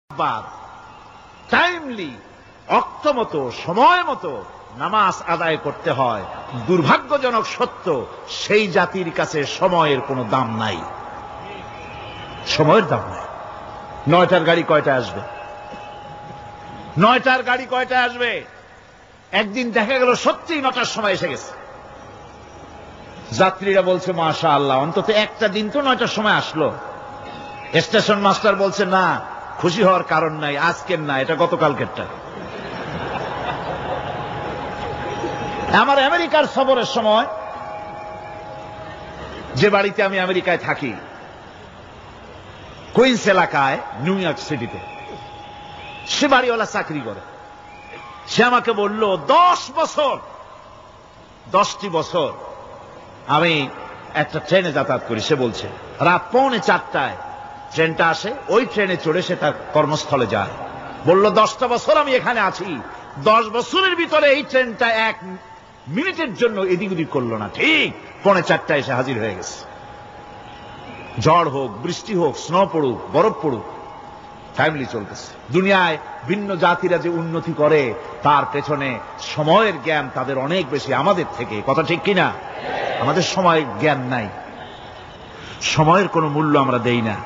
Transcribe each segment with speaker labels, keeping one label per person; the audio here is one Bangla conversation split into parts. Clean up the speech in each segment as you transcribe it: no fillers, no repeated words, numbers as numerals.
Speaker 1: বাদ টাইমলি অক্তমতো সময় মতো নামাজ আদায় করতে হয়। দুর্ভাগ্যজনক সত্য, সেই জাতির কাছে সময়ের কোনো দাম নাই। সময়ের দাম নাই। 9টার গাড়ি কয়টায় আসবে? 9টার গাড়ি কয়টায় আসবে? একদিন দেখা গেল সত্যিই 9টার সময় এসে গেছে। যাত্রীরা বলছে মাশাআল্লাহ, অন্তত একটা দিন তো 9টার সময় আসলো। স্টেশন মাস্টার বলছে না, খুশি হওয়ার কারণ নাই, আজকের না, এটা গতকালকেরটা। আমার আমেরিকার সফরের সময়, যে বাড়িতে আমি আমেরিকায় থাকি, কুইন্স এলাকায়, নিউ ইয়র্ক সিটিতে, সে বাড়িওয়ালা চাকরি করে। সে আমাকে বলল 10টি বছর আমি একটা ট্রেনে যাতায়াত করি। সে বলছে রাত 3:45 ট্রেনটা আসে, ওই ট্রেনে চড়ে সে তার কর্মস্থলে যায়। বলল 10টা বছর আমি এখানে আছি, 10 বছরের ভিতরে এই ট্রেনটা 1 মিনিটের জন্য এদিক ওদিক করলো না, ঠিক 3:45 এসে হাজির হয়ে গেছে। ঝড় হোক, বৃষ্টি হোক, স্নো পড়ুক, বরফ পড়ুক, টাইমলি চলতেছে। দুনিয়ায় ভিন্ন জাতিরা যে উন্নতি করে, তার পেছনে সময়ের জ্ঞান তাদের অনেক বেশি আমাদের থেকে। কথা ঠিক কিনা? আমাদের সময়ের জ্ঞান নাই, সময়ের কোনো মূল্য আমরা দেই না।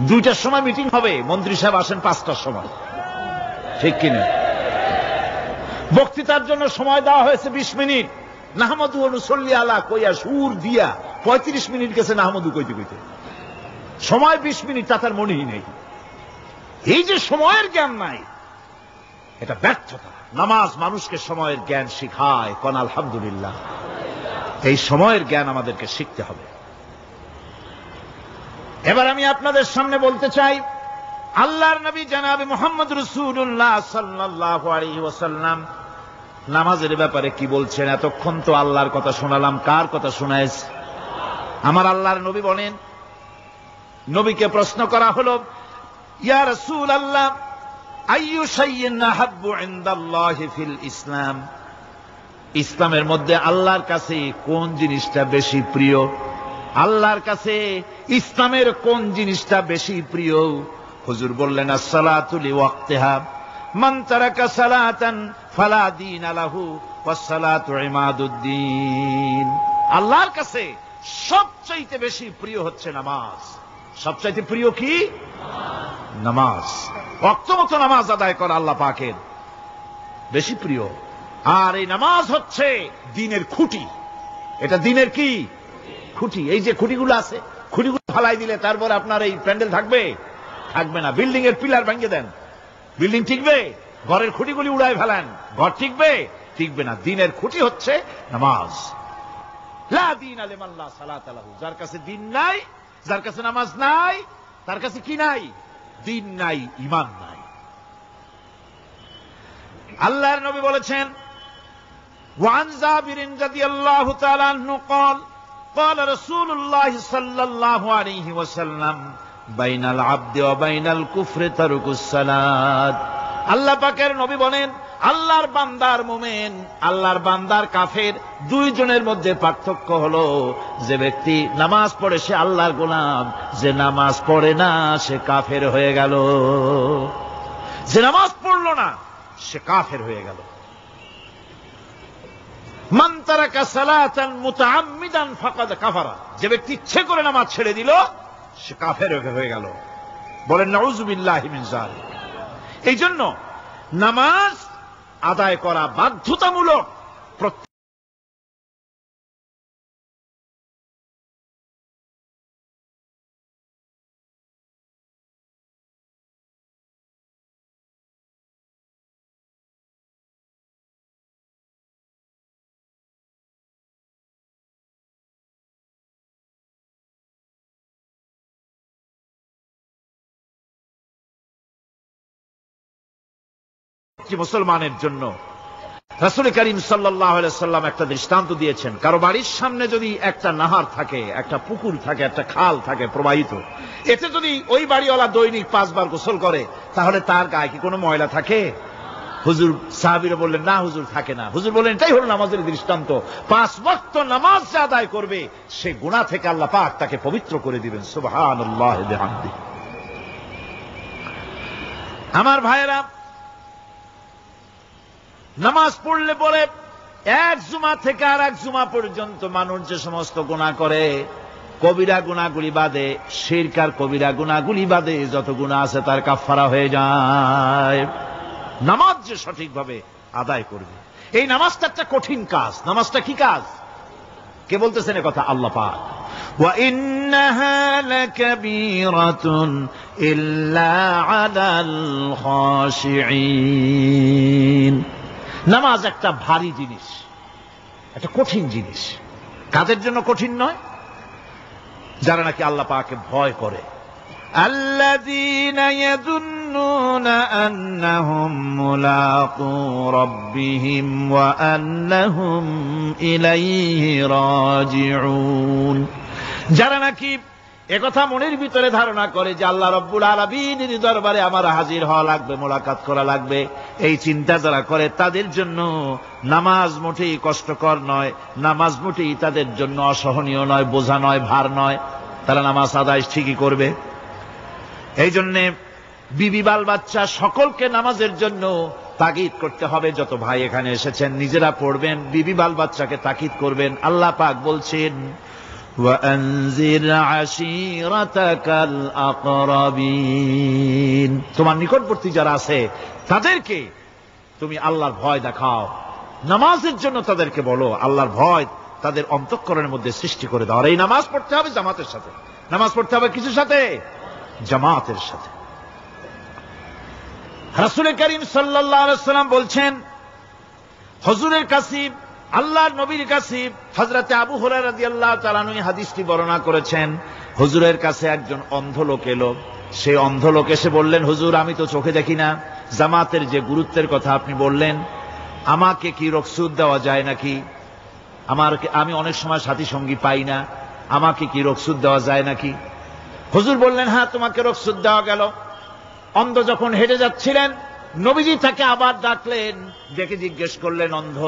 Speaker 1: 2টার সময় মিটিং হবে, মন্ত্রী সাহেব আসেন 5টার সময়, ঠিক কিনা? বক্তৃতার জন্য সময় দেওয়া হয়েছে 20 মিনিট, নাহমাদু ওয়া নুসাল্লি আলা কইয়া সুর দিয়া 35 মিনিট গেছে নাহমাদু কইতে কইতে। সময় 20 মিনিট, তা তার মনেই নেই। এই যে সময়ের জ্ঞান নাই, এটা ব্যর্থতা। নামাজ মানুষকে সময়ের জ্ঞান শিখায়। কোন আলহামদুলিল্লাহ। এই সময়ের জ্ঞান আমাদেরকে শিখতে হবে। এবার আমি আপনাদের সামনে বলতে চাই, আল্লাহর নবী জনাবে মুহাম্মদ রাসূলুল্লাহ সাল্লাল্লাহু আলাইহি ওয়াসাল্লাম নামাজের ব্যাপারে কি বলছেন। এতক্ষণ তো আল্লাহর কথা শোনালাম, কার কথা শোনাইছে? আমার আল্লাহর নবী বলেন, নবীকে প্রশ্ন করা হলো, ইয়া রাসূলুল্লাহ আইয়ু শাইইন আহাব্বু ইনদাল্লাহি ফিল ইসলাম, ইসলামের মধ্যে আল্লাহর কাছে কোন জিনিসটা বেশি প্রিয়? আল্লাহর কাছে ইসলামের কোন জিনিসটা বেশি প্রিয়? হুজুর বললেন, as-সালাতু লিওয়াক্তিহা, মান তারাকা সালাতান ফালা দীন লাহু ওয়াস-সালাতু ইমাদুদ্দিন। আল্লাহর কাছে সবচাইতে বেশি প্রিয় হচ্ছে নামাজ। সবচাইতে প্রিয় কি? নামাজ। ওয়াক্তমতো নামাজ আদায় করা আল্লাহ পাকের বেশি প্রিয়। আর এই নামাজ হচ্ছে দ্বীনের খুঁটি। এটা দ্বীনের কি? খুঁটি। এই যে খুঁটিগুলো আছে, খুঁটিগুলো ফালাই দিলে তারপর আপনার এই প্যান্ডেল থাকবে? থাকবে না। বিল্ডিং এর পিলার ভেঙে দেন, বিল্ডিং টিকবে? ঘরের খুঁটিগুলি উড়ায় ফেলেন, ঘর টিকবে? টিকবে না। দ্বীনের খুঁটি হচ্ছে নামাজ। লা দীনা লিমান লা সালাতা লাহু, যার কাছে দ্বীন নাই, যার কাছে নামাজ নাই, তার কাছে কি নাই? দ্বীন নাই, ঈমান নাই। আল্লাহর নবী বলেছেন, ওয়ান জাবির রাদিয়াল্লাহু তাআলা আনহু قال قال رسول الله صلى الله عليه وسلم بين العبد وبين الكفر ترك الصلاة। আল্লাহ পাকের নবী বলেন, আল্লাহর বান্দার মুমিন, আল্লাহর বান্দার কাফের, দুইজনের মধ্যে পার্থক্য হলো, যে ব্যক্তি নামাজ পড়ে সে আল্লাহর গোলাম, যে নামাজ পড়ে না সে কাফের হয়ে গেল। যে নামাজ পড়লো না সে কাফের হয়ে গেল। মান তারাকা সালাতান মুতাআম্মিদান ফাকাদ কাফারা, যে ব্যক্তি ইচ্ছে করে নামাজ ছেড়ে দিল সে কাফের হয়ে গেল। বলেন নাউযু বিল্লাহি মিন যালিক। এই জন্য নামাজ আদায় করা বাধ্যতামূলক। মুসলমানের জন্য রাসূল করিম সাল্লাল্লাহু আলাইহি ওয়াসাল্লাম একটা দৃষ্টান্ত দিয়েছেন। কারো বাড়ির সামনে যদি একটা নাহার থাকে, একটা পুকুর থাকে, একটা খাল থাকে প্রবাহিত, এতে যদি ওই বাড়িওয়ালা দৈনিক 5 বার গোসল করে, তাহলে তার গায়ে কি কোনো ময়লা থাকে? হুজুর, সাহাবীরা বললেন, না হুজুর, থাকে না। হুজুর বললেন, এটাই হলো নামাজের দৃষ্টান্ত। 5 ওয়াক্ত নামাজ যে আদায় করবে, সে গুনাহ থেকে আল্লাহ পাক তাকে পবিত্র করে দিবেন। সুবহানাল্লাহি ওয়া বিহামদিহি। আমার ভাইয়েরা, নামাজ পড়লে পরে এক জুমা থেকে আর এক জুমা পর্যন্ত মানুষ যে সমস্ত গুনাহ করে, কবিরা গুনাহগুলি বাদে, শিরক আর কবিরা গুনাহগুলি বাদে যত গুনাহ আছে তার কাফারা হয়ে যায়। নামাজ যে সঠিকভাবে আদায় করবে, এই নামাজটা একটা কঠিন কাজ। নামাজটা কি কাজ? কে বলতেছেন এ কথা? আল্লাহ পাক। ওয়া ইন্নাহা লাকাবীরাতুন ইল্লা আলাল খাশিঈন। নামাজ একটা ভারী জিনিস, একটা কঠিন জিনিস। কাদের জন্য কঠিন নয়? যারা নাকি আল্লাহ পাককে ভয় করে। আল্লাযীনা ইয়াযুন্নুনা আন্নাহুম মুলাকু রাব্বিহিম ওয়া আন্নাহুম ইলাইহি রাজিউন। যারা নাকি একথা মনের ভিতরে ধারণা করে যে আল্লাহ রাব্বুল আলামিনের দরবারে আমার হাজির হওয়া লাগবে, মোলাকাত করা লাগবে, এই চিন্তা যারা করে তাদের জন্য নামাজ মোটেই কষ্টকর নয়, নামাজ মোটেই তাদের জন্য অসহনীয় নয়, বোঝা নয়, ভার নয়। তারা নামাজ আদায় ঠিকই করবে। এই জন্যে বিবি বাল বাচ্চা সকলকে নামাজের জন্য তাগিদ করতে হবে। যত ভাই এখানে এসেছেন নিজেরা পড়বেন, বিবি বাল বাচ্চাকে তাকিদ করবেন। আল্লাহ পাক বলছেন وَأَنذِرْ عَشِيرَتَكَ الْأَقْرَبِينَ। তোমার নিকটবর্তী যারা আছে তাদেরকে তুমি আল্লাহর ভয় দেখাও। নামাজের জন্য তাদেরকে বলো, আল্লাহর ভয় তাদের অন্তঃকরণের মধ্যে সৃষ্টি করে দাও। আর এই নামাজ পড়তে হবে জামাতের সাথে। নামাজ পড়তে হবে কিছুর সাথে? জামাতের সাথে। রাসূল করিম সাল্লাল্লাহু আলাইহি ওয়াসাল্লাম বলছেন, হুজুরের কাছে, আল্লাহর নবীর কাছে হযরতে আবু হুরায়রা রাদিয়াল্লাহু তাআলা আনহু হাদিসটি বর্ণনা করেছেন। হুজুরের কাছে একজন অন্ধ লোক এলো। সেই অন্ধ লোক এসে বললেন, হুজুর আমি তো চোখে দেখি না, জামাতের যে গুরুত্বের কথা আপনি বললেন, আমাকে কি রুখসত দেওয়া যায় নাকি? আমি অনেক সময় সাথী সঙ্গী পাই না, আমাকে কি রুখসত দেওয়া যায় নাকি? হুজুর বললেন, হ্যাঁ তোমাকে রুখসত দেওয়া গেল। অন্ধ যখন হেঁটে যাচ্ছিলেন, নবীজি তাকে আবার ডাকলেন, ডেকে জিজ্ঞেস করলেন, অন্ধ,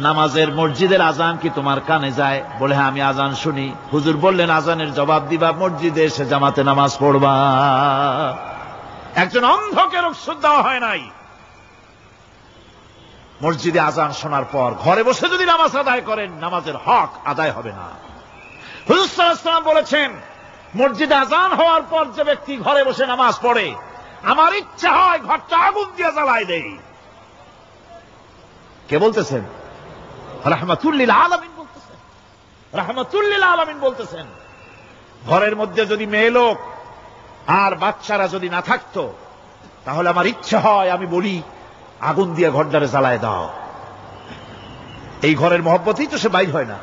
Speaker 1: নামাজের মসজিদের আজান কি তোমার কানে যায়? বলে, হ্যাঁ আমি আজান শুনি। হুজুর বললেন, আজানের জবাব দিবা, মসজিদে এসে জামাতে নামাজ পড়বা। একজন অন্ধকে রুখসত দেওয়া হয় নাই। মসজিদে আজান শোনার পর ঘরে বসে যদি নামাজ আদায় করেন, নামাজের হক আদায় হবে না। হুজুর সাল্লাল্লাহু আলাইহি ওয়াসাল্লাম বলেছেন, মসজিদে আজান হওয়ার পর যে ব্যক্তি ঘরে বসে নামাজ পড়ে, আমার ইচ্ছা হয় ঘরটা আগুন দিয়ে জ্বালায় দেই। কে বলতেছেন? রাহমাতুল লিল আলামিন বলতেছেন। রাহমাতুল লিল আলামিন বলতেছেন, ঘরের মধ্যে যদি মেয়ে লোক আর বাচ্চারা যদি না থাকতো, তাহলে আমার ইচ্ছা হয় আমি বলি আগুন দিয়ে ঘরটারে জ্বালায় দাও। এই ঘরের মহব্বতেই তো সে বাইর হয় না।